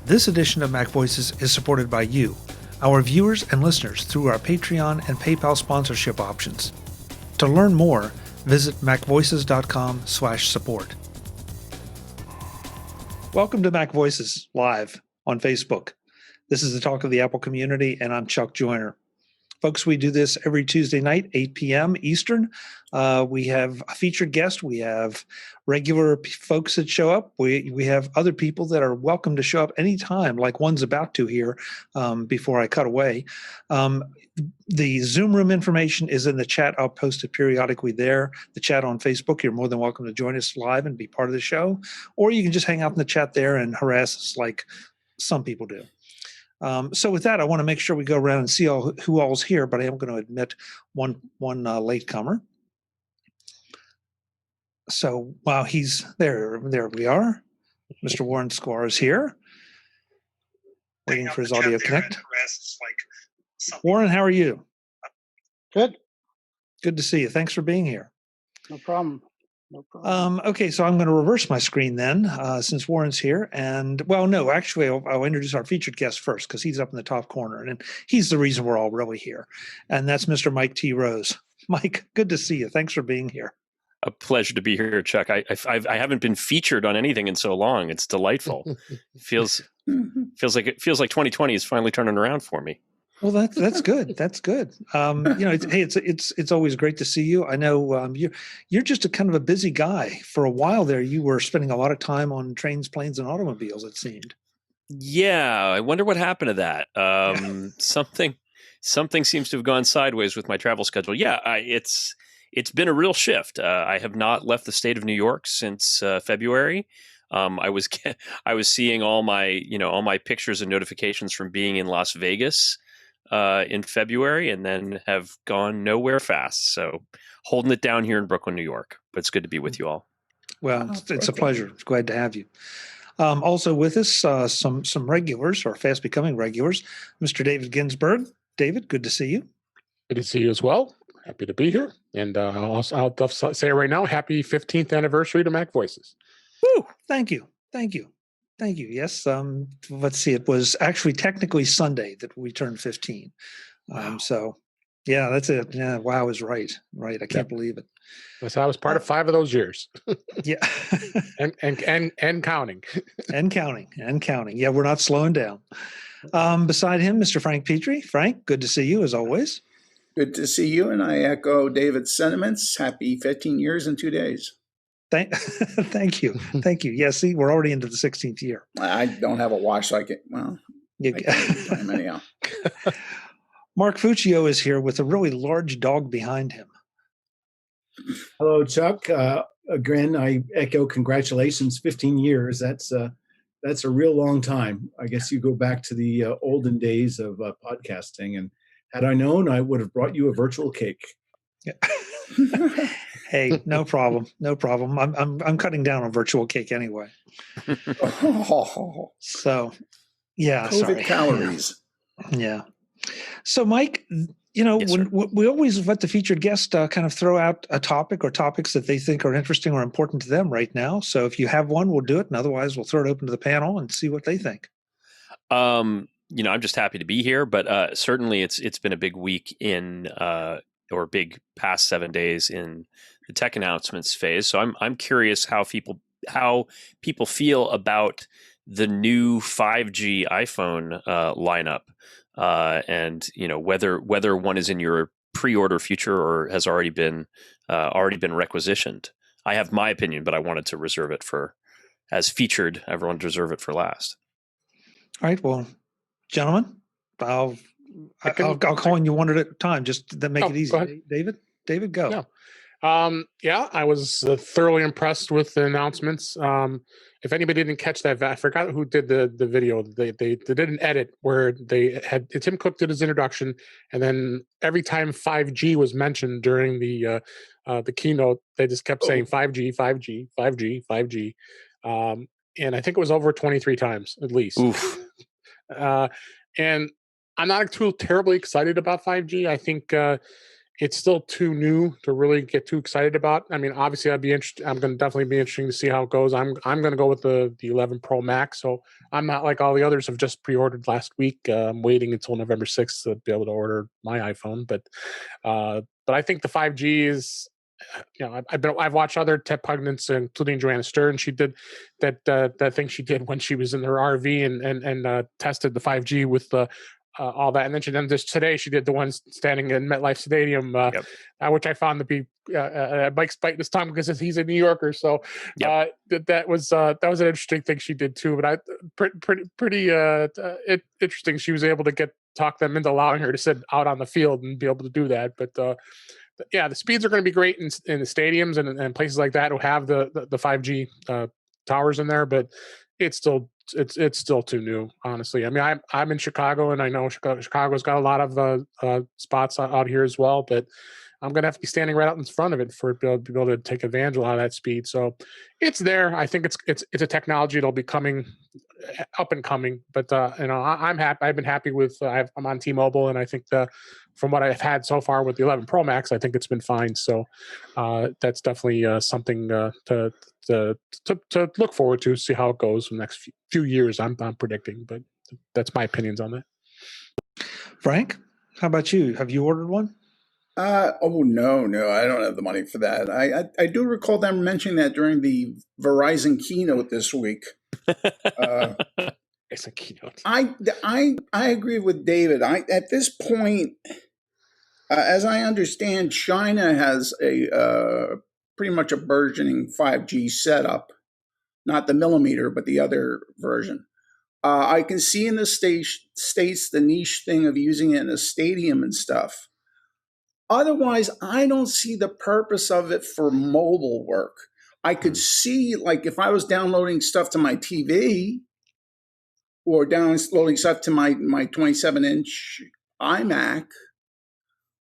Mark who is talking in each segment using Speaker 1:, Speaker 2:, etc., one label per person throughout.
Speaker 1: This edition of MacVoices is supported by you, our viewers and listeners, through our Patreon and PayPal sponsorship options. To learn more, visit macvoices.com/support. Welcome to MacVoices Live on Facebook. This is the talk of the Apple community, and I'm Chuck Joyner. Folks, we do this every Tuesday night, 8 p.m. Eastern. We have a featured guest. We have regular folks that show up. We have other people that are welcome to show up anytime, like one's about to here before I cut away. The Zoom room information is in the chat. I'll post it periodically there. The chat on Facebook, you're more than welcome to join us live and be part of the show. Or you can just hang out in the chat there and harass us like some people do. So with that, I want to make sure we go around and see who all's here, but I am going to admit one latecomer. So while he's there we are. Mr. Warren Sklar is here, waiting for his audio connect. Warren, how are you?
Speaker 2: Good.
Speaker 1: Good to see you. Thanks for being here.
Speaker 2: No problem. No problem.
Speaker 1: Okay, so I'm going to reverse my screen then, since Warren's here. And, well, no, actually, I'll introduce our featured guest first because he's up in the top corner, and he's the reason we're all really here. And that's Mr. Mike T. Rose. Mike, good to see you. Thanks for being here.
Speaker 3: A pleasure to be here, Chuck. I haven't been featured on anything in so long. It's delightful. feels like 2020 is finally turning around for me.
Speaker 1: Well, that's good. That's good. It's always great to see you. I know you're just a kind of a busy guy. For a while there, you were spending a lot of time on trains, planes, and automobiles, it seemed.
Speaker 3: Yeah, I wonder what happened to that. Something seems to have gone sideways with my travel schedule. Yeah, it's been a real shift. I have not left the state of New York since February. I was seeing all my pictures and notifications from being in Las Vegas in February, and then have gone nowhere fast. So holding it down here in Brooklyn, New York. But it's good to be with you all.
Speaker 1: Well, it's a pleasure. It's glad to have you. Also with us, some regulars, or fast becoming regulars, Mr. David Ginsburg. David, good to see you.
Speaker 4: Good to see you as well. Happy to be here. And I'll say right now, happy 15th anniversary to MacVoices.
Speaker 1: Woo! Thank you. Yes. Let's see. It was actually technically Sunday that we turned 15.
Speaker 4: Wow.
Speaker 1: So, yeah, that's it. Yeah, wow is right. Right. I can't believe it.
Speaker 4: So I was part of 5 of those years.
Speaker 1: Yeah.
Speaker 4: and counting.
Speaker 1: and counting. Yeah, we're not slowing down. Beside him, Mr. Frank Petrie. Frank, good to see you as always.
Speaker 5: Good to see you, and I echo David's sentiments. Happy 15 years and 2 days.
Speaker 1: Thank you. Yeah, see, we're already into the 16th year.
Speaker 5: I don't have a watch, so I can't time anyhow.
Speaker 1: Mark Fuccio is here with a really large dog behind him.
Speaker 6: Hello, Chuck. Again, I echo congratulations. 15 years. That's a real long time. I guess you go back to the olden days of podcasting, and had I known, I would have brought you a virtual cake.
Speaker 1: Yeah. Hey, no problem. I'm cutting down on virtual cake anyway. So, yeah.
Speaker 5: COVID
Speaker 1: sorry.
Speaker 5: calories.
Speaker 1: Yeah. So, Mike,
Speaker 3: Yes,
Speaker 1: when we always let the featured guest kind of throw out a topic or topics that they think are interesting or important to them right now. So, if you have one, we'll do it, and otherwise, we'll throw it open to the panel and see what they think.
Speaker 3: I'm just happy to be here, but certainly it's been a big week or big past 7 days in the tech announcements phase. So I'm curious how people feel about the new 5G iPhone lineup, and whether one is in your pre-order future or has already been requisitioned. I have my opinion, but I wanted to reserve it as featured. Everyone to reserve it for last.
Speaker 1: All right. Well, gentlemen, I'll call on you one at a time, just to make it easy.
Speaker 4: Go ahead.
Speaker 1: David, go.
Speaker 4: Yeah. I was thoroughly impressed with the announcements. If anybody didn't catch that, I forgot who did the video. They did an edit where they had Tim Cook did his introduction, and then every time 5G was mentioned during the keynote, they just kept saying 5G, 5G, 5G, 5G, and I think it was over 23 times at least.
Speaker 3: Oof.
Speaker 4: And I'm not too terribly excited about 5G. I think it's still too new to really get too excited about. I mean, obviously, I'm going to definitely be interesting to see how it goes. I'm going to go with the 11 Pro Max. So I'm not like all the others have just pre-ordered last week. I'm waiting until November 6th to be able to order my iPhone. But I think the 5G is, I've watched other tech pundits, including Joanna Stern. She did that thing she did when she was in her RV and tested the 5G with the all that, and then just today she did the one standing in MetLife Stadium, which I found to be Mike's biting his tongue because he's a New Yorker. So that was an interesting thing she did too. But pretty interesting. She was able to talk them into allowing her to sit out on the field and be able to do that. But the speeds are going to be great in the stadiums and places like that who have the 5G towers in there, but it's still too new, honestly. I mean, I'm in Chicago, and I know Chicago's got a lot of spots out here as well, but I'm going to have to be standing right out in front of it for it to be able to take advantage of a lot of that speed. So it's there. I think it's a technology that'll be coming up and coming, but I'm happy. I've been happy with I'm on T-Mobile, and I think from what I've had so far with the 11 Pro Max, I think it's been fine. So that's definitely something to look forward to, see how it goes in the next few years. I'm predicting, but that's my opinions on that.
Speaker 1: Frank, how about you? Have you ordered one?
Speaker 5: No, I don't have the money for that. I do recall them mentioning that during the Verizon keynote this week.
Speaker 4: It's a keynote.
Speaker 5: I agree with David. At this point, as I understand, China has a pretty much a burgeoning 5G setup, not the millimeter, but the other version. I can see in the states the niche thing of using it in a stadium and stuff. Otherwise, I don't see the purpose of it for mobile work. I could see, like, if I was downloading stuff to my TV or downloading stuff to my 27-inch iMac,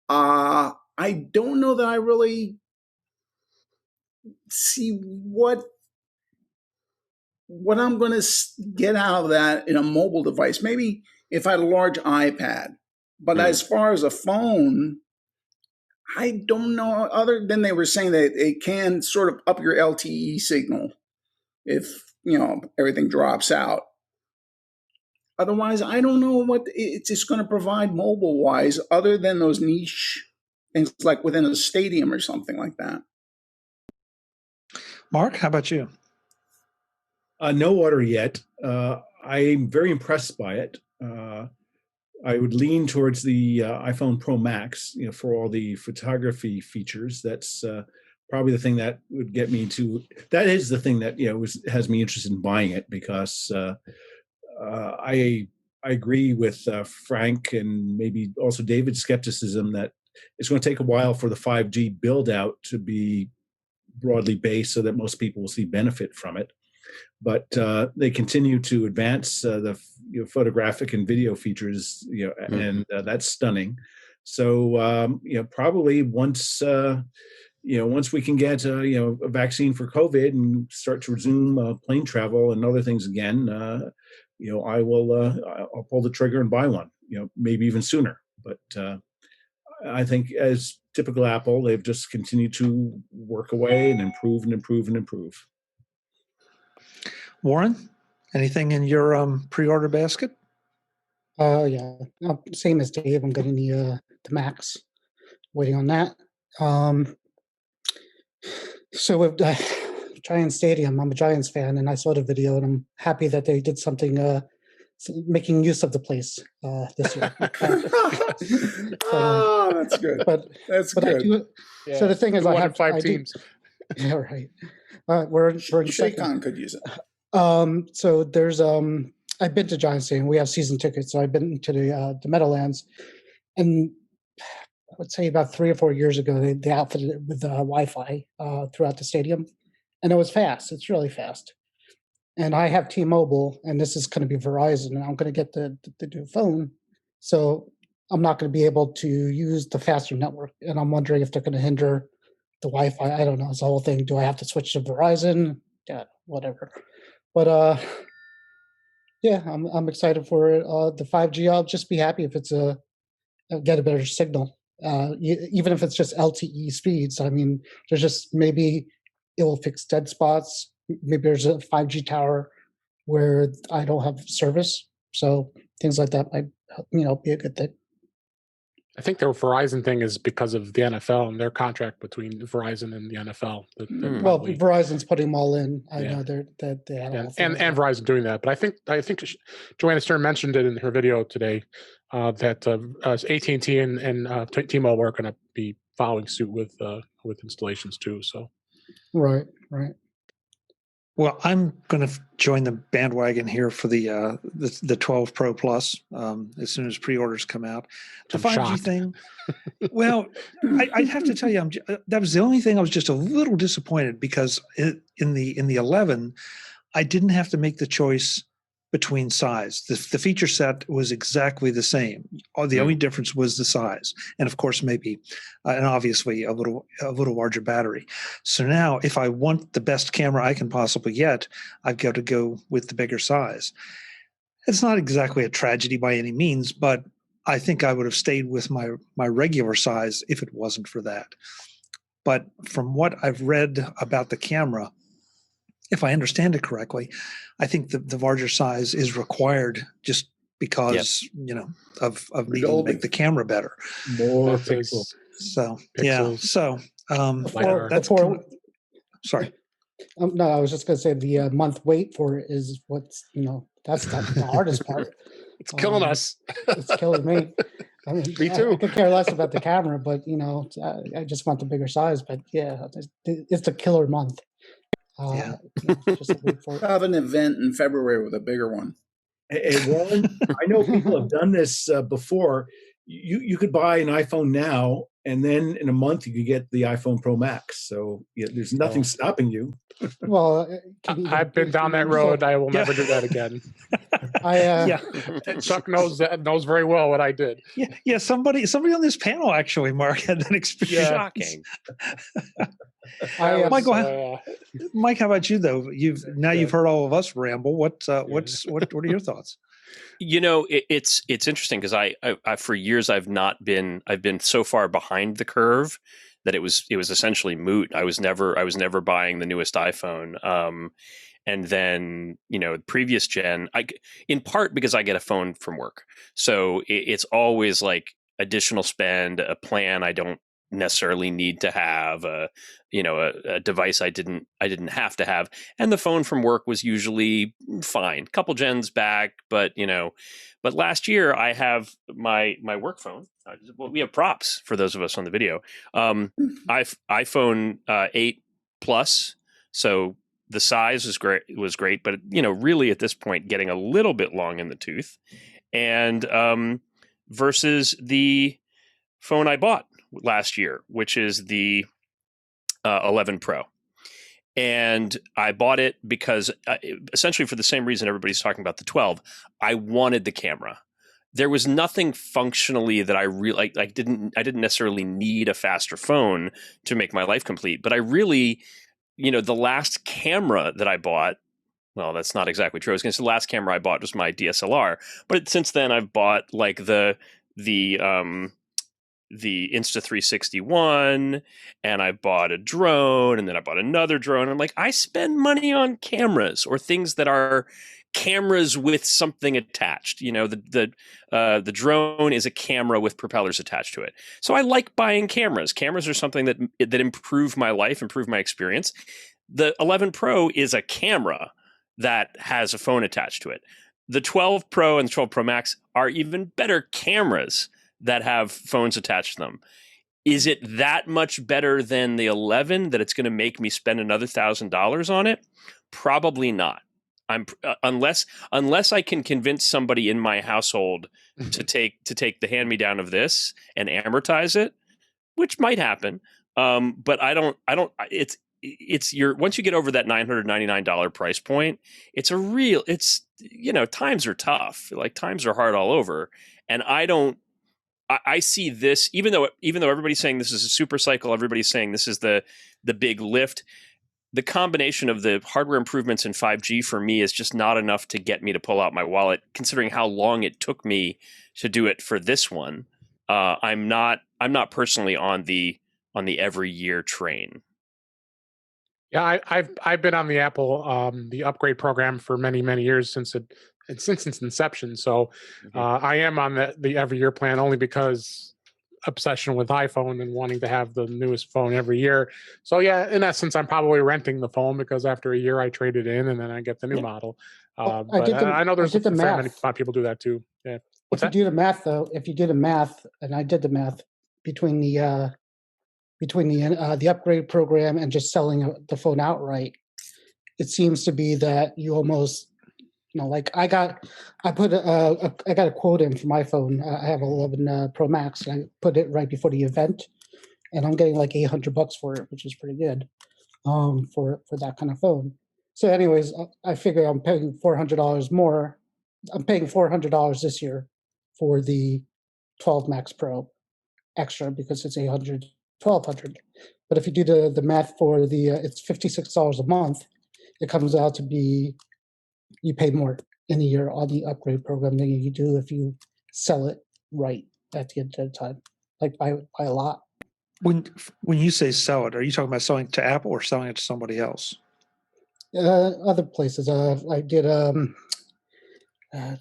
Speaker 5: I don't know that I really see what I'm going to get out of that in a mobile device. Maybe if I had a large iPad. But as far as a phone, I don't know, other than they were saying that it can sort of up your LTE signal if, everything drops out. Otherwise, I don't know what it's going to provide mobile-wise other than those niche things like within a stadium or something like that.
Speaker 1: Mark, how about you?
Speaker 6: No order yet. I'm very impressed by it. I would lean towards the iPhone Pro Max, for all the photography features. That's probably the thing that would get me to. That is the thing that has me interested in buying it, because I agree with Frank and maybe also David's skepticism that it's going to take a while for the 5G build out to be broadly based so that most people will see benefit from it. But they continue to advance the photographic and video features, and that's stunning. So probably once we can get a vaccine for COVID and start to resume plane travel and other things again, I'll pull the trigger and buy one. Maybe even sooner. But I think, as typical Apple, they've just continued to work away and improve and improve and improve.
Speaker 1: Warren, anything in your pre-order basket?
Speaker 2: Yeah, same as Dave. I'm getting the Max. Waiting on that. So with Giants Stadium, I'm a Giants fan, and I saw the video, and I'm happy that they did something making use of the place this year.
Speaker 5: Oh, that's good. That's good.
Speaker 2: So the thing is, I have
Speaker 4: 5 teams.
Speaker 2: Yeah, right. We're in
Speaker 5: Shaycon could use it.
Speaker 2: So there's I've been to Giants Stadium. We have season tickets, so I've been to the Meadowlands, and I would say about 3 or 4 years ago they outfitted it with Wi-Fi throughout the stadium, and it was fast. It's really fast. And I have T-Mobile, and this is going to be Verizon, and I'm going to get the new phone, so I'm not going to be able to use the faster network. And I'm wondering if they're going to hinder the Wi-Fi. I don't know. It's the whole thing. Do I have to switch to Verizon? Yeah, whatever. But yeah, I'm excited for it. The 5G, I'll just be happy if it's get a better signal. even if it's just LTE speeds. I mean, there's just maybe it will fix dead spots. Maybe there's a 5G tower where I don't have service. So things like that might, be a good thing.
Speaker 4: I think their Verizon thing is because of the NFL and their contract between Verizon and the NFL.
Speaker 2: Well, Verizon's putting them all in. I
Speaker 4: Yeah.
Speaker 2: know they had
Speaker 4: and Verizon doing that, but I think Joanna Stern mentioned it in her video today that AT&T and T-Mobile are going to be following suit with installations too. So
Speaker 2: right.
Speaker 1: Well, I'm going to join the bandwagon here for the 12 Pro Plus as soon as pre-orders come out. The
Speaker 4: I'm
Speaker 1: 5G
Speaker 4: shocked.
Speaker 1: thing. Well, I have to tell you, that was the only thing I was just a little disappointed because in the 11, I didn't have to make the choice between size. The feature set was exactly the same. The only difference was the size, and of course, maybe, and obviously a little larger battery. So now, if I want the best camera I can possibly get, I've got to go with the bigger size. It's not exactly a tragedy by any means, but I think I would have stayed with my regular size if it wasn't for that. But from what I've read about the camera, if I understand it correctly, I think the larger size is required just because, of needing to make the camera better.
Speaker 6: More
Speaker 4: That is
Speaker 6: pixels.
Speaker 1: So,
Speaker 4: Pixels.
Speaker 1: yeah. So, sorry.
Speaker 2: No, I was just going to say the month wait for it is what's, that's the hardest part.
Speaker 4: It's killing us.
Speaker 2: It's killing me. I mean,
Speaker 4: Me too.
Speaker 2: I could care less about the camera, but, I just want the bigger size. But yeah, it's a killer month.
Speaker 1: Yeah.
Speaker 2: Just wait for it.
Speaker 5: Have an event in February with a bigger one.
Speaker 6: Hey, Warren, I know people have done this before. You could buy an iPhone now, and then in a month you could get the iPhone Pro Max. So there's nothing stopping you.
Speaker 2: Well,
Speaker 4: I've been down that road. I will never do that again. Chuck knows very well what I did.
Speaker 1: Yeah. Somebody on this panel actually, Mark, had that experience.
Speaker 3: Shocking.
Speaker 1: Michael, Mike, how about you though? You've heard all of us ramble. What are your thoughts?
Speaker 3: It's interesting because I for years I've been so far behind the curve that it was essentially moot. I was never buying the newest iPhone. And then, previous gen, in part because I get a phone from work. So it's always like additional spend, a plan I don't necessarily need to have, a device I didn't have to have. And the phone from work was usually fine. Couple gens back, but last year I have my work phone. We have props for those of us on the video. iPhone 8 Plus. So the size was great, but really at this point getting a little bit long in the tooth. And versus the phone I bought last year, which is the 11 Pro. And I bought it because essentially for the same reason everybody's talking about the 12. I wanted the camera. There was nothing functionally that I really I didn't necessarily need a faster phone to make my life complete, but I really, the last camera that I bought, well, that's not exactly true. I was going to say the last camera I bought was my DSLR, but since then I've bought like the Insta360 and I bought a drone, and then I bought another drone. I'm like, I spend money on cameras or things that are cameras with something attached. The drone is a camera with propellers attached to it. So I like buying cameras. Cameras are something that improve my life, improve my experience. The 11 Pro is a camera that has a phone attached to it. The 12 Pro and the 12 Pro Max are even better cameras that have phones attached to them. Is it that much better than the 11 that it's going to make me spend another $1,000 on it? Probably not. Unless I can convince somebody in my household to take the hand-me-down of this and amortize it, which might happen. But I don't. It's once you get over that $999 price point, times are tough. Like times are hard all over, and I see this, even though everybody's saying this is a super cycle, everybody's saying this is the big lift. The combination of the hardware improvements in 5G for me is just not enough to get me to pull out my wallet, considering how long it took me to do it for this one. I'm not I'm not personally on the every year train.
Speaker 4: Yeah, I've been on the Apple the upgrade program for many years since its inception. So I am on the every year plan only because obsession with iPhone and wanting to have the newest phone every year. So yeah, in essence, I'm probably renting the phone because after a year I trade it in and then I get the new model. I know there's a fair many people do that too. Yeah.
Speaker 2: If you do the math, though, and I did the math between the upgrade program and just selling the phone outright, it seems to be that you almost, like I got a quote in for my phone. I have 11 Pro Max, and I put it right before the event, and I'm getting like $800 for it, which is pretty good for that kind of phone. So, anyways, I figure I'm paying $400 more. I'm paying $400 this year for the 12 Max Pro extra because it's $800, $1,200. But if you do the math for it's $56 a month, it comes out to be you pay more in a year on the upgrade program than you do if you sell it right at the end of the time, like by a lot.
Speaker 1: When you say sell it, are you talking about selling it to Apple or selling it to somebody else?
Speaker 2: Other places. I did.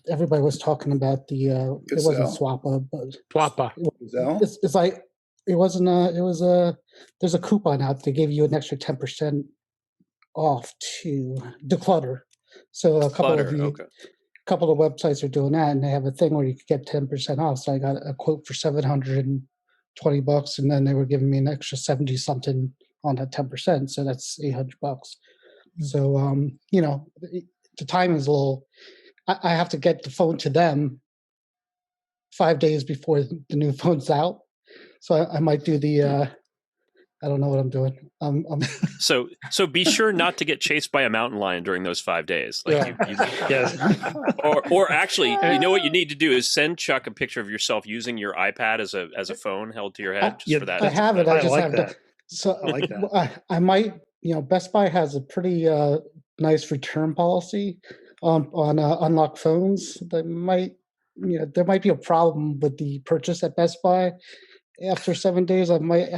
Speaker 2: Everybody was talking about the. It wasn't Swappa, but
Speaker 4: Swappa.
Speaker 2: It's like it wasn't. It was there's a coupon out that gave you an extra 10% off to Decluttr. So a couple of websites are doing that, and they have a thing where you could get 10% off. So I got a quote for $720, and then they were giving me an extra 70 something on that 10%. So that's $800. So the time is a little. I have to get the phone to them 5 days before the new phone's out. So I might do the. I don't know what I'm doing.
Speaker 3: So be sure not to get chased by a mountain lion during those 5 days. Like
Speaker 1: Yes.
Speaker 3: Or actually, you know what you need to do is send Chuck a picture of yourself using your iPad as a phone held to your head. For that,
Speaker 2: I have it. I just
Speaker 1: like
Speaker 2: have
Speaker 1: that.
Speaker 2: So
Speaker 1: I like that.
Speaker 2: I might. Best Buy has a pretty nice return policy on unlocked phones. There might be a problem with the purchase at Best Buy. After 7 days,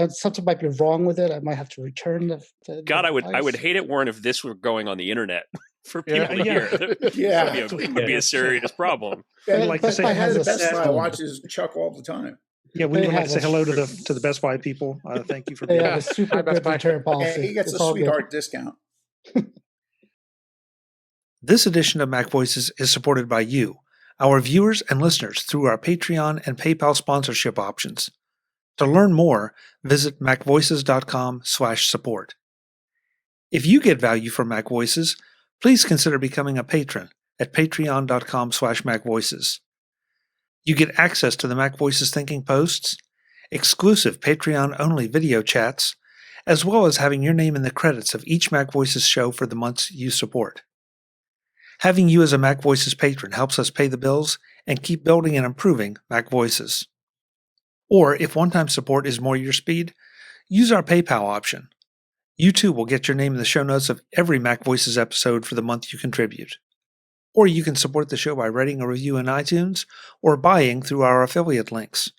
Speaker 2: something might be wrong with it. I might have to return the
Speaker 3: God,
Speaker 2: device.
Speaker 3: I would hate it, Warren, if this were going on the internet for people to hear.
Speaker 5: Yeah.
Speaker 3: It would be a serious problem.
Speaker 1: I'd like to say
Speaker 5: I had the Best Buy watches Chuck all the time.
Speaker 1: Yeah, we would like to say hello to the Best Buy people. Thank you for
Speaker 2: They
Speaker 1: being
Speaker 2: have a super good return policy.
Speaker 5: He gets
Speaker 2: It's
Speaker 5: a
Speaker 2: all good.
Speaker 5: sweetheart discount.
Speaker 1: This edition of MacVoices is supported by you, our viewers and listeners, through our Patreon and PayPal sponsorship options. To learn more, visit macvoices.com/support. If you get value from MacVoices, please consider becoming a patron at patreon.com/macvoices. You get access to the MacVoices Thinking Posts, exclusive Patreon-only video chats, as well as having your name in the credits of each MacVoices show for the months you support. Having you as a MacVoices patron helps us pay the bills and keep building and improving MacVoices. Or if one-time support is more your speed, use our PayPal option. You too will get your name in the show notes of every MacVoices episode for the month you contribute. Or you can support the show by writing a review in iTunes or buying through our affiliate links.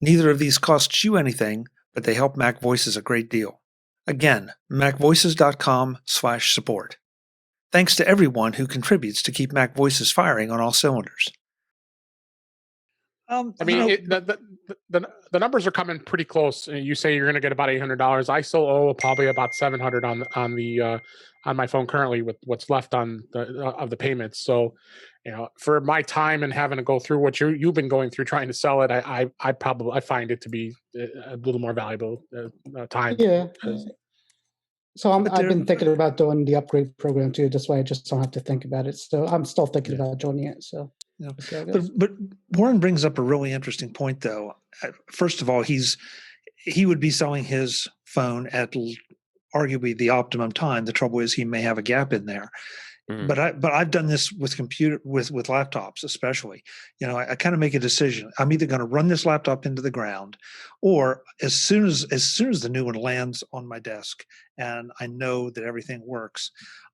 Speaker 1: Neither of these costs you anything, but they help MacVoices a great deal. Again, macvoices.com/support. Thanks to everyone who contributes to keep MacVoices firing on all cylinders.
Speaker 4: I mean, the numbers are coming pretty close. You say you're going to get about $800. I still owe probably about $700 on my phone currently with what's left on the payments. So, for my time and having to go through what you've been going through trying to sell it, I find it to be a little more valuable time.
Speaker 2: Yeah. So I've been thinking about doing the upgrade program too. This way, I just don't have to think about it. So I'm still thinking about joining it. So.
Speaker 1: Yeah. But Warren brings up a really interesting point, though. First of all, he would be selling his phone at arguably the optimum time. The trouble is he may have a gap in there. But I've done this with with laptops, especially. I kind of make a decision. I'm either going to run this laptop into the ground, or as soon as the new one lands on my desk and I know that everything works,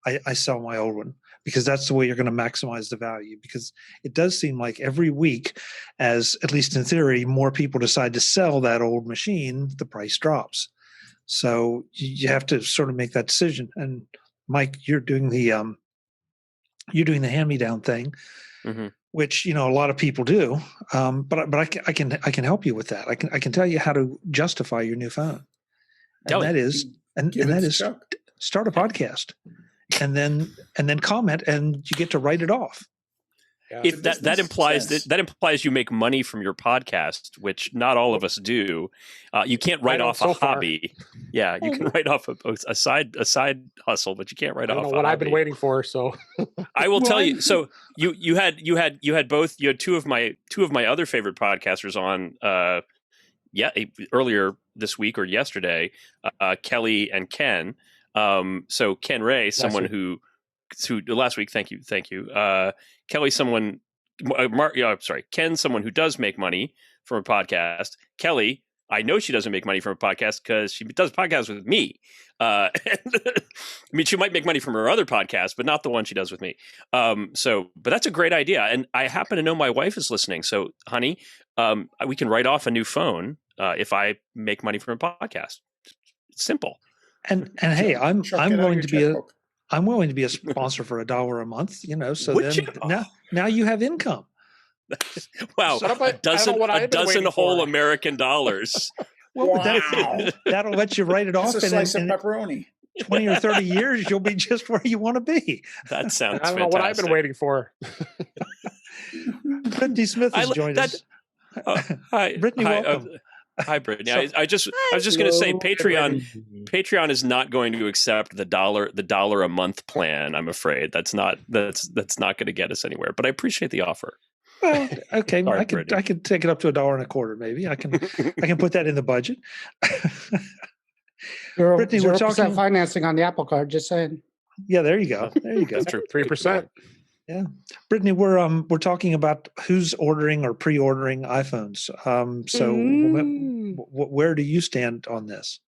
Speaker 1: I sell my old one, because that's the way you're going to maximize the value. Because it does seem like every week, as at least in theory, more people decide to sell that old machine, the price drops. So you have to sort of make that decision. And Mike, you're doing the hand-me-down thing, which a lot of people do. But I can help you with that. I can tell you how to justify your new phone, and that is start a podcast, and then comment, and you get to write it off.
Speaker 4: Yeah.
Speaker 3: If that implies you make money from your podcast, which not all of us do. You can't write off a hobby. Yeah, you can write off a side hustle, but you can't write off. I don't know what
Speaker 4: I've been waiting for. So
Speaker 3: I will tell you. So you had two of my other favorite podcasters on. Earlier this week or yesterday, Kelly and Ken. So Ken Ray, someone who last week. Thank you. Kelly, Ken, someone who does make money from a podcast. Kelly, I know she doesn't make money from a podcast because she does podcasts with me. I mean, she might make money from her other podcast, but not the one she does with me. But that's a great idea. And I happen to know my wife is listening. So, honey, we can write off a new phone if I make money from a podcast. It's simple.
Speaker 1: And hey, I'm willing to be a sponsor for $1 a month, so then now you have income.
Speaker 3: Wow. A dozen whole American dollars.
Speaker 1: Well, that'll let you write it off.
Speaker 5: It's a slice of pepperoni.
Speaker 1: 20 or 30 years, you'll be just where you want to be.
Speaker 3: That sounds
Speaker 4: I don't know what I've been waiting for.
Speaker 1: Brittany Smith has joined us.
Speaker 3: Hi.
Speaker 1: Brittany, welcome.
Speaker 3: Hi, Brittany. I was just going to say Patreon is not going to accept the dollar a month plan. I'm afraid that's not going to get us anywhere. But I appreciate the offer.
Speaker 1: Well, okay, sorry, I could take it up to $1.25. Maybe I can put that in the budget.
Speaker 2: Brittany, we're talking financing on the Apple Card. Just saying.
Speaker 1: Yeah, there you go.
Speaker 4: That's true. 3%.
Speaker 1: Yeah, Brittany, we're talking about who's ordering or pre-ordering iPhones. Where do you stand on this?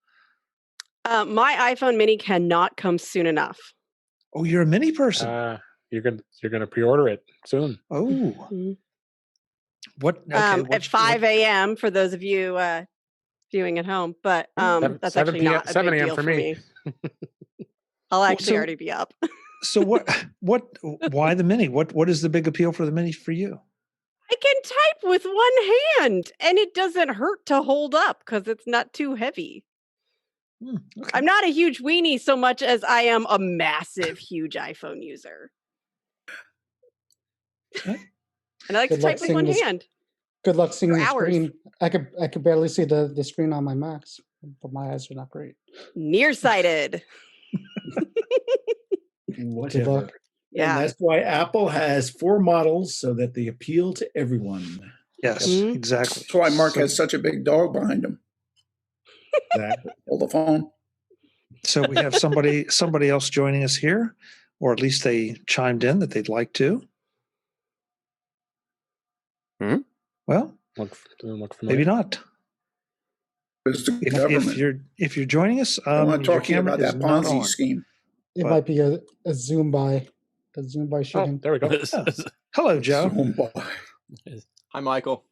Speaker 7: My iPhone Mini cannot come soon enough.
Speaker 1: Oh, you're a Mini person.
Speaker 4: You're gonna pre-order it soon.
Speaker 1: Oh,
Speaker 7: mm-hmm.
Speaker 1: What? Okay,
Speaker 7: at 5 a.m. for those of you viewing at home, but that's actually not a
Speaker 4: 7
Speaker 7: big
Speaker 4: a.m.
Speaker 7: deal
Speaker 4: for me.
Speaker 7: I'll actually already be up.
Speaker 1: So why the Mini? What is the big appeal for the Mini for you?
Speaker 7: I can type with one hand and it doesn't hurt to hold up because it's not too heavy. Okay. I'm not a huge weenie so much as I am a massive, huge iPhone user.
Speaker 1: Okay.
Speaker 7: And I like to type with one hand.
Speaker 2: Good luck seeing the screen. I could barely see the screen on my Macs, but my eyes are not great.
Speaker 7: Nearsighted.
Speaker 6: Whatever.
Speaker 7: Yeah.
Speaker 6: And that's why Apple has 4 models so that they appeal to everyone.
Speaker 1: Yes, exactly.
Speaker 5: That's why Mark has such a big dog behind him.
Speaker 6: Exactly.
Speaker 5: Hold the phone.
Speaker 1: So we have somebody else joining us here, or at least they chimed in that they'd like to. Well, maybe not. If you're joining us,
Speaker 5: I want to talk to you about that Ponzi scheme.
Speaker 2: It might be a Zoom buy. A Zoom buy shooting.
Speaker 4: There we go.
Speaker 1: Hello, Joe.
Speaker 8: Hi, Michael.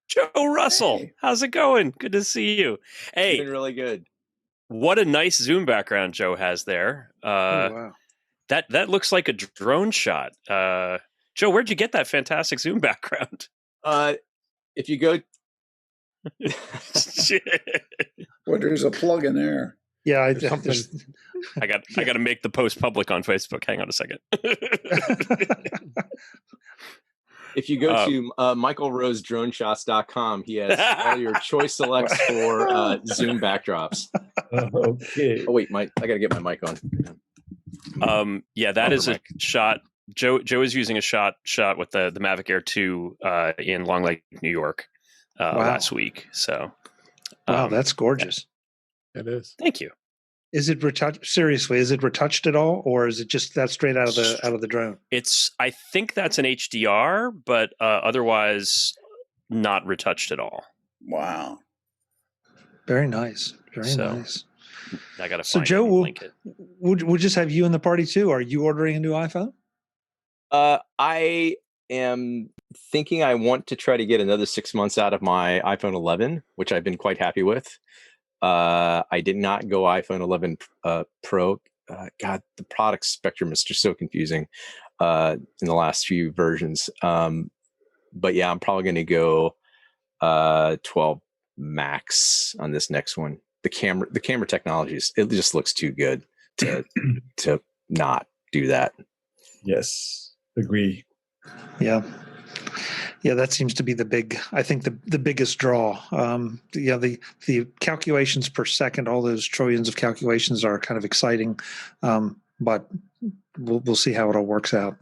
Speaker 3: Joe Russell. Hey. How's it going? Good to see you. Hey,
Speaker 8: it's been really good.
Speaker 3: What a nice Zoom background Joe has there.
Speaker 1: Wow.
Speaker 3: That looks like a drone shot. Joe, where'd you get that fantastic Zoom background?
Speaker 8: If you go,
Speaker 5: well, there's a plug in there.
Speaker 1: Yeah,
Speaker 3: I got to make the post public on Facebook. Hang on a second.
Speaker 8: If you go to michaelrosedroneshots.com, he has all your choice selects for Zoom backdrops.
Speaker 6: Okay.
Speaker 8: Oh wait, I got to get my mic on.
Speaker 3: Yeah, that is a shot. Joe is using a shot with the Mavic Air 2 in Long Lake, New York last week. So,
Speaker 1: wow, that's gorgeous.
Speaker 4: It is.
Speaker 3: Thank you.
Speaker 1: Is it retouched? Seriously, is it retouched at all, or is it just that straight out of the drone?
Speaker 3: I think that's an HDR, but otherwise not retouched at all.
Speaker 5: Wow.
Speaker 1: Very nice. Very nice.
Speaker 3: I got to
Speaker 1: So
Speaker 3: find
Speaker 1: Joe,
Speaker 3: it and link it.
Speaker 1: we'll just have you in the party too. Are you ordering a new iPhone?
Speaker 8: I am thinking I want to try to get another 6 months out of my iPhone 11, which I've been quite happy with. I did not go iPhone 11 Pro. God, the product spectrum is just so confusing in the last few versions. But yeah, I'm probably going to go 12 Max on this next one. The camera technology it just looks too good to not do that.
Speaker 6: Yes, agree.
Speaker 1: Yeah. Yeah, that seems to be the biggest draw. The calculations per second, all those trillions of calculations are kind of exciting, but we'll see how it all works out.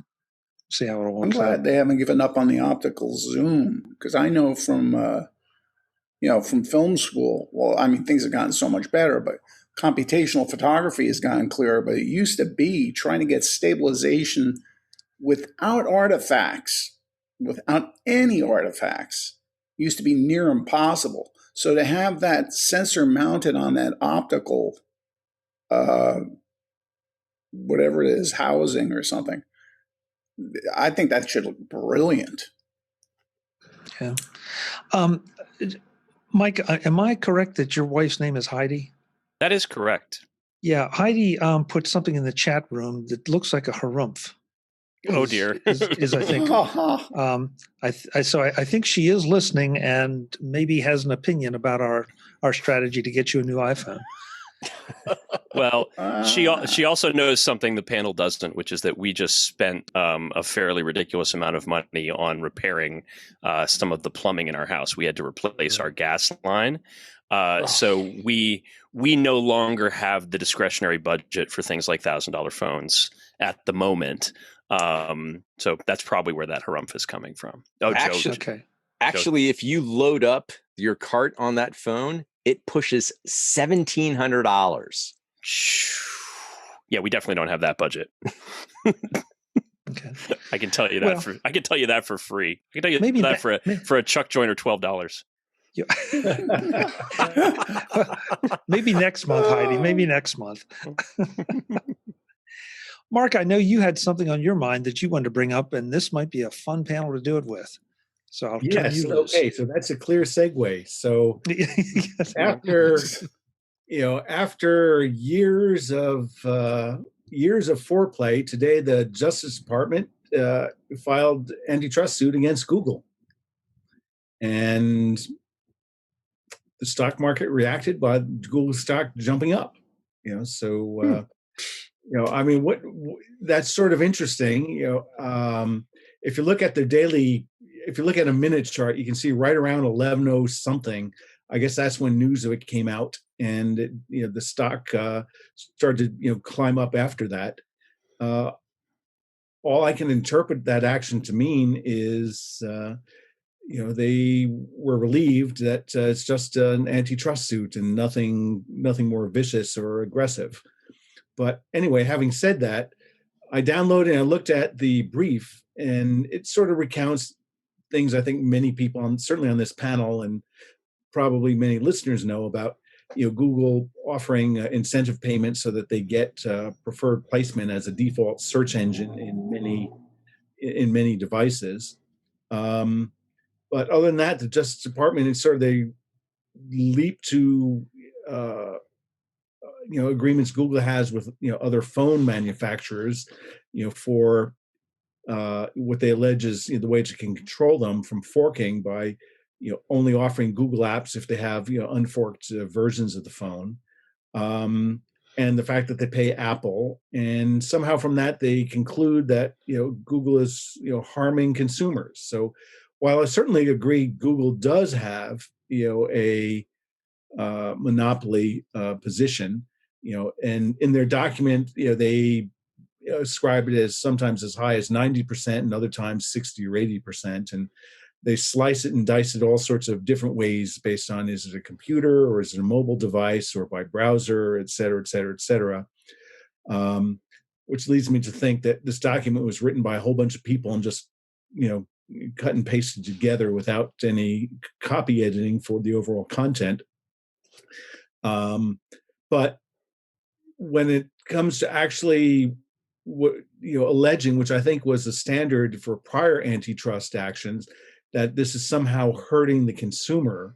Speaker 5: I'm glad they haven't given up on the optical zoom, because I know from from film school. Well, I mean, things have gotten so much better, but computational photography has gotten clearer. But it used to be trying to get stabilization without artifacts, without any artifacts, used to be near impossible. So to have that sensor mounted on that optical, whatever it is, housing or something, I think that should look brilliant.
Speaker 1: Yeah. Mike, am I correct that your wife's name is Heidi?
Speaker 3: That is correct.
Speaker 1: Yeah, Heidi put something in the chat room that looks like a harumph.
Speaker 3: Oh dear.
Speaker 1: Is I think I think she is listening and maybe has an opinion about our strategy to get you a new iPhone.
Speaker 3: Well, she also knows something the panel doesn't, which is that we just spent a fairly ridiculous amount of money on repairing some of the plumbing in our house. We had to replace our gas line. So we no longer have the discretionary budget for things like $1,000 phones at the moment. So that's probably where that harumph is coming from. Oh,
Speaker 8: actually,
Speaker 3: Joe.
Speaker 8: okay. Actually, if you load up your cart on that phone, it pushes $1,700.
Speaker 3: Yeah, we definitely don't have that budget.
Speaker 1: Okay,
Speaker 3: I can tell you that for free. I can tell you
Speaker 1: maybe
Speaker 3: that for a Chuck Joyner $12.
Speaker 1: Yeah. Maybe next month, Heidi. Maybe next month. Mark, I know you had something on your mind that you wanted to bring up, and this might be a fun panel to do it with. So I'll turn you loose.
Speaker 6: Okay, so that's a clear segue. So after years of foreplay, today the Justice Department filed antitrust suit against Google, and the stock market reacted by Google stock jumping up. I mean, that's sort of interesting. If you look at if you look at a minutes chart, you can see right around 11:00 something. I guess that's when news of it came out, and the stock started to climb up after that. All I can interpret that action to mean is they were relieved that it's just an antitrust suit and nothing more vicious or aggressive. But anyway, having said that, I downloaded and I looked at the brief, and it sort of recounts things I think many people, certainly on this panel, and probably many listeners know about. Google offering incentive payments so that they get preferred placement as a default search engine in many devices. But other than that, the Justice Department they leap to agreements Google has with other phone manufacturers, for what they allege is the ways it can control them from forking by only offering Google apps if they have unforked versions of the phone, and the fact that they pay Apple, and somehow from that they conclude that Google is harming consumers. So while I certainly agree Google does have a monopoly position, and in their document they ascribe it as sometimes as high as 90% and other times 60 or 80%, and they slice it and dice it all sorts of different ways based on, is it a computer or is it a mobile device or by browser, et cetera, et cetera, et cetera. Which leads me to think that this document was written by a whole bunch of people and just cut and pasted together without any copy editing for the overall content. But when it comes to actually alleging, which I think was the standard for prior antitrust actions, that this is somehow hurting the consumer,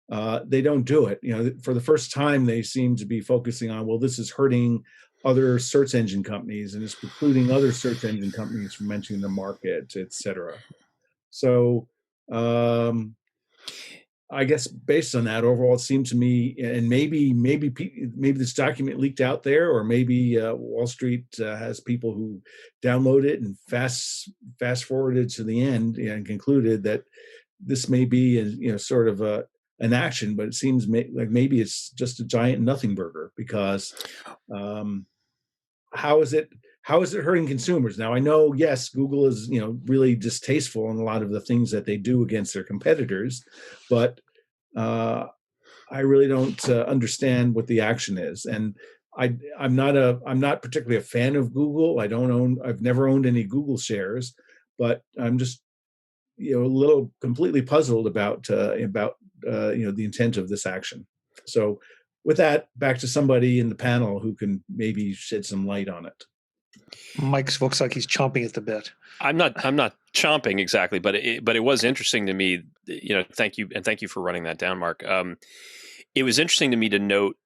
Speaker 6: they don't do it. For the first time, they seem to be focusing on, well, this is hurting other search engine companies and it's precluding other search engine companies from entering the market, et cetera. So I guess based on that, overall, it seemed to me, and maybe this document leaked out there, or maybe Wall Street has people who download it and fast forwarded to the end and concluded that this may be sort of an action, but it seems like maybe it's just a giant nothing burger, because how is it hurting consumers? Now, I know, yes, Google is, really distasteful in a lot of the things that they do against their competitors, but I really don't understand what the action is. And I'm not particularly a fan of Google. I've never owned any Google shares, but I'm just, a little completely puzzled about the intent of this action. So with that, back to somebody in the panel who can maybe shed some light on it.
Speaker 1: Mike looks like he's chomping at the bit.
Speaker 3: I'm not chomping exactly, but it was interesting to me. Thank you for running that down, Mark. It was interesting to me to note.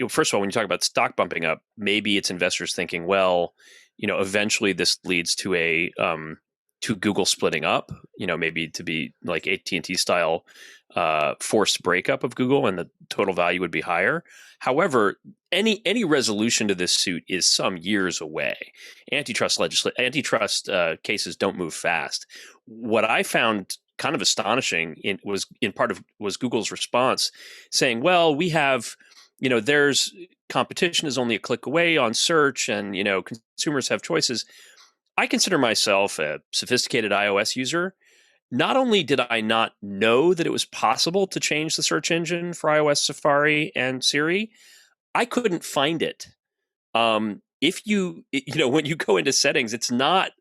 Speaker 3: First of all, when you talk about stock bumping up, maybe it's investors thinking, well, eventually this leads to to Google splitting up. Maybe to be like AT&T style forced breakup of Google, and the total value would be higher. However, any resolution to this suit is some years away. Antitrust cases don't move fast. What I found kind of astonishing was Google's response, saying, "Well, we have, there's competition is only a click away on search, and consumers have choices." I consider myself a sophisticated iOS user. Not only did I not know that it was possible to change the search engine for iOS, Safari, and Siri, I couldn't find it. If you when you go into settings, it's not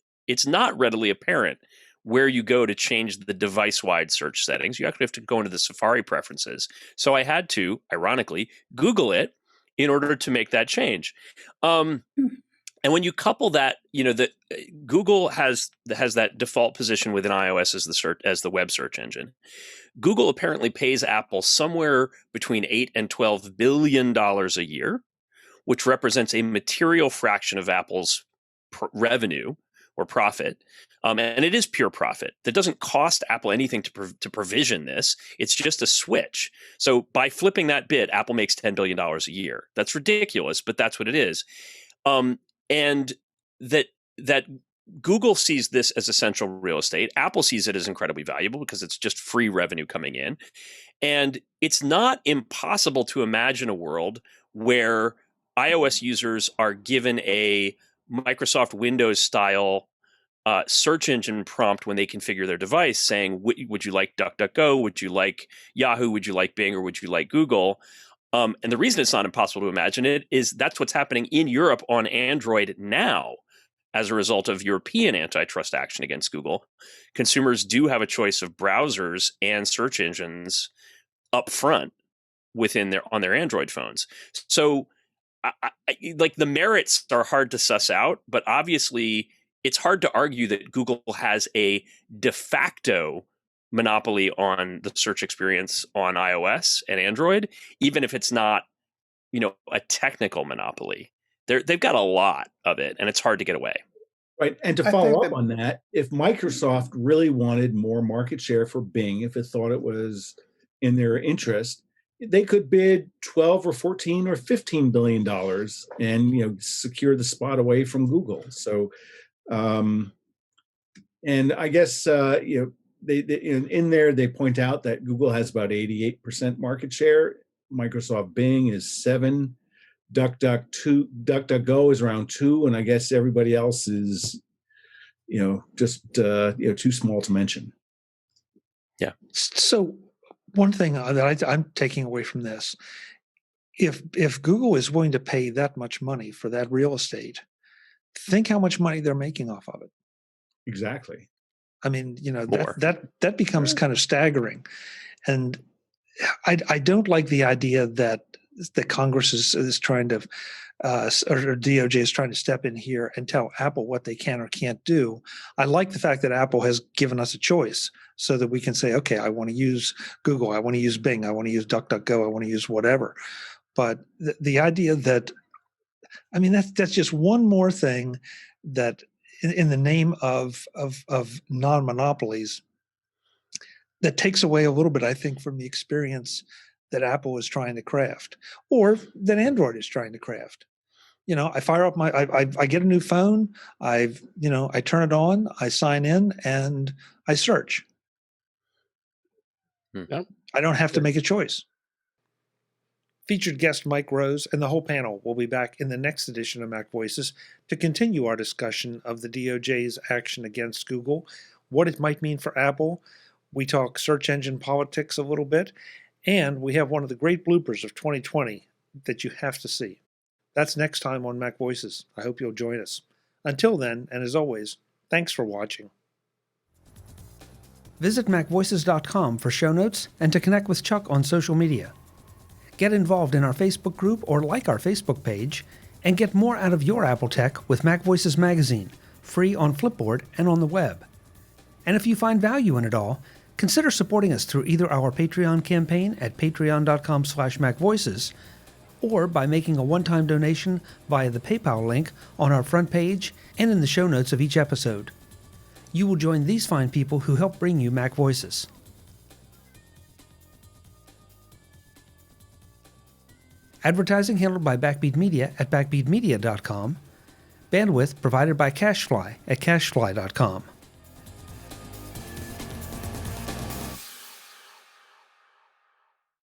Speaker 3: readily apparent where you go to change the device-wide search settings. You actually have to go into the Safari preferences. So I had to, ironically, Google it in order to make that change. And when you couple that, that Google has that default position within iOS as the web search engine. Google apparently pays Apple somewhere between $8 and $12 billion a year, which represents a material fraction of Apple's revenue or profit. And it is pure profit. That doesn't cost Apple anything to provision this. It's just a switch. So by flipping that bit, Apple makes $10 billion a year. That's ridiculous, but that's what it is. And that Google sees this as essential real estate. Apple sees it as incredibly valuable because it's just free revenue coming in. And it's not impossible to imagine a world where iOS users are given a Microsoft Windows style search engine prompt when they configure their device saying, would you like DuckDuckGo? Would you like Yahoo? Would you like Bing? Or would you like Google? And the reason it's not impossible to imagine it is that's what's happening in Europe on Android now as a result of European antitrust action against Google. Consumers do have a choice of browsers and search engines up front on their Android phones. So like the merits are hard to suss out, but obviously it's hard to argue that Google has a de facto monopoly on the search experience on iOS and Android, even if it's not, a technical monopoly. They've got a lot of it, and it's hard to get away.
Speaker 6: Right. And to follow up on that, if Microsoft really wanted more market share for Bing, if it thought it was in their interest, they could bid 12 or 14 or $15 billion and, secure the spot away from Google. So, and I guess, they in there, they point out that Google has about 88% market share. Microsoft Bing is 7%. DuckDuckGo is around 2%, and I guess everybody else is, just too small to mention.
Speaker 3: Yeah.
Speaker 1: So one thing that I'm taking away from this, if Google is willing to pay that much money for that real estate, think how much money they're making off of it.
Speaker 6: Exactly.
Speaker 1: I mean, that becomes kind of staggering, and I don't like the idea that Congress is trying to or DOJ is trying to step in here and tell Apple what they can or can't do. I like the fact that Apple has given us a choice so that we can say, okay, I want to use Google, I want to use Bing, I want to use DuckDuckGo, I want to use whatever. But the idea that, I mean, that's just one more thing that in the name of non-monopolies that takes away a little bit, I think, from the experience that Apple is trying to craft or that Android is trying to craft. I fire up I get a new phone. I turn it on, I sign in, and I search.
Speaker 4: Yep.
Speaker 1: I don't have to make a choice. Featured guest Mike Rose and the whole panel will be back in the next edition of MacVoices to continue our discussion of the DOJ's action against Google, what it might mean for Apple. We talk search engine politics a little bit, and we have one of the great bloopers of 2020 that you have to see. That's next time on MacVoices. I hope you'll join us. Until then, and as always, thanks for watching. Visit MacVoices.com for show notes and to connect with Chuck on social media. Get involved in our Facebook group or like our Facebook page, and get more out of your Apple tech with MacVoices Magazine, free on Flipboard and on the web. And if you find value in it all, consider supporting us through either our Patreon campaign at patreon.com/MacVoices or by making a one-time donation via the PayPal link on our front page and in the show notes of each episode. You will join these fine people who help bring you MacVoices. Advertising handled by Backbeat Media at backbeatmedia.com. Bandwidth provided by CacheFly at cachefly.com.